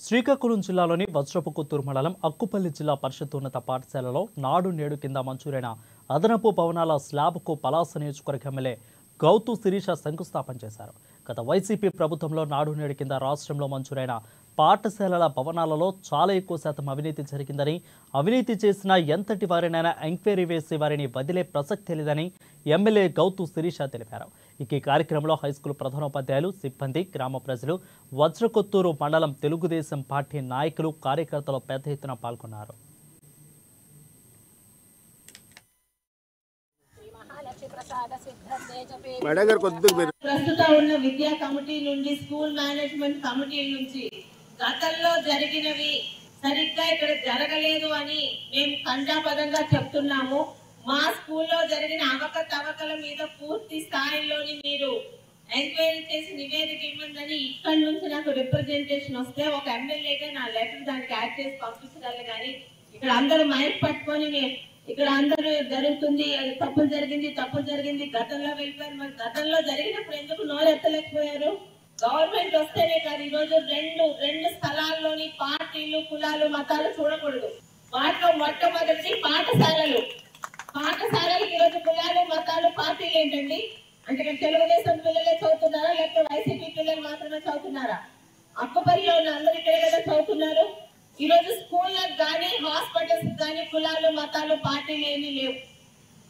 శ్రీకాకుళం జిల్లాలోని వజ్రపుకొత్తూరు మండలం అక్కుపల్లి జిల్లా పరిషతోన్నత పాఠశాలలో నాడు నేడు కింద మంజూరైన అదనపు భవనాల స్లాబ్కు పలాస నియోజకవర్గ ఎమ్మెల్యే గౌతు శిరీష శంకుస్థాపన చేశారు. గత వైసీపీ ప్రభుత్వంలో నాడు నేడు కింద రాష్ట్రంలో మంజూరైన పాఠశాలల భవనాలలో చాలా ఎక్కువ శాతం అవినీతి జరిగిందని, అవినీతి చేసిన ఎంతటి వారినైనా ఎంక్వైరీ వేసి వారిని వదిలే ప్రసక్తి లేదని ఎమ్మెల్యే గౌతు శిరీష తెలిపారు. ఈ కార్యక్రమంలో హైస్కూల్ ప్రధానోపాధ్యాయులు, సిబ్బంది, గ్రామ ప్రజలు, వజ్రకొత్తూరు మండలం తెలుగుదేశం పార్టీ నాయకులు, కార్యకర్తలు పెద్ద ఎత్తున పాల్గొన్నారు. ప్రస్తుతం ఉన్న విద్యా కమిటీ నుండి, స్కూల్ మేనేజ్మెంట్ కమిటీ నుంచి గతంలో జరిగినవి సరిగ్గా ఇక్కడ జరగలేదు అని మేము ఖండాపదంగా చెప్తున్నాము. మా స్కూల్లో జరిగిన అవకతవకల మీద పూర్తి స్థాయిలోని మీరు ఎంక్వైరీ చేసి నివేదిక ఇవ్వండి. ఇక్కడి నుంచి నాకు రిప్రజెంటేషన్ వస్తే ఒక ఎమ్మెల్యేగా నా లెటర్ దానికి యాడ్ చేసి పంపించగలను. కానీ ఇక్కడ అందరూ మైక్ పట్టుకొని ఇక్కడ అందరూ జరుగుతుంది, తప్పులు జరిగింది, గతంలో వెళ్ళిపోయారు. మరి గతంలో జరిగినప్పుడు ఎందుకు నోరెత్తలేకపోయారు? గవర్నమెంట్ వస్తేనే కాదు, ఈ రోజు రెండు స్థలాల్లోని పార్టీలు, కులాలు, మతాలు చూడకూడదు. వాటిలో మొట్టమొదటి పాఠశాలలు. ఈరోజు కులాలు, మతాలు, పార్టీలు ఏంటండి? అంటే ఇక్కడ తెలుగుదేశం పిల్లలే చదువుతున్నారా, లేకపోతే వైసీపీ పిల్లలు మాత్రమే చదువుతున్నారా? అక్కుపల్లిలో ఉన్న అందరూ ఇక్కడే కదా చదువుతున్నారు. ఈ రోజు స్కూళ్ళకు కానీ, హాస్పిటల్స్ కానీ కులాలు, మతాలు, పార్టీలు ఏమీ లేవు.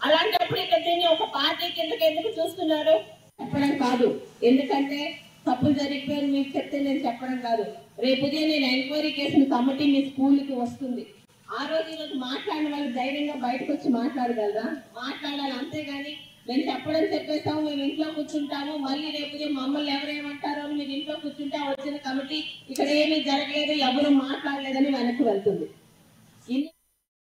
అలాంటప్పుడు ఇక్కడ దీన్ని ఒక పార్టీ కిందకి ఎందుకు చూస్తున్నారు? చెప్పడం కాదు, ఎందుకంటే తప్పులు జరిగిపోయారు మీకు చెప్తే నేను చెప్పడం కాదు. రేపు ఉదయం నేను ఎంక్వైరీ చేసిన కమిటీ మీ స్కూల్కి వస్తుంది. ఆ రోజు ఈరోజు మాట్లాడిన వాళ్ళు ధైర్యంగా బయటకు వచ్చి మాట్లాడగలరా? మాట్లాడాలి. అంతేగాని మేము చెప్పేస్తాము, మేము ఇంట్లో కూర్చుంటాము, మళ్ళీ రేపు మమ్మల్ని ఎవరేమంటారో అని మీరు ఇంట్లో కూర్చుంటే వచ్చిన కమిటీ ఇక్కడ ఏమీ జరగలేదు, ఎవరు మాట్లాడలేదని వెనక్కి వెళ్తుంది.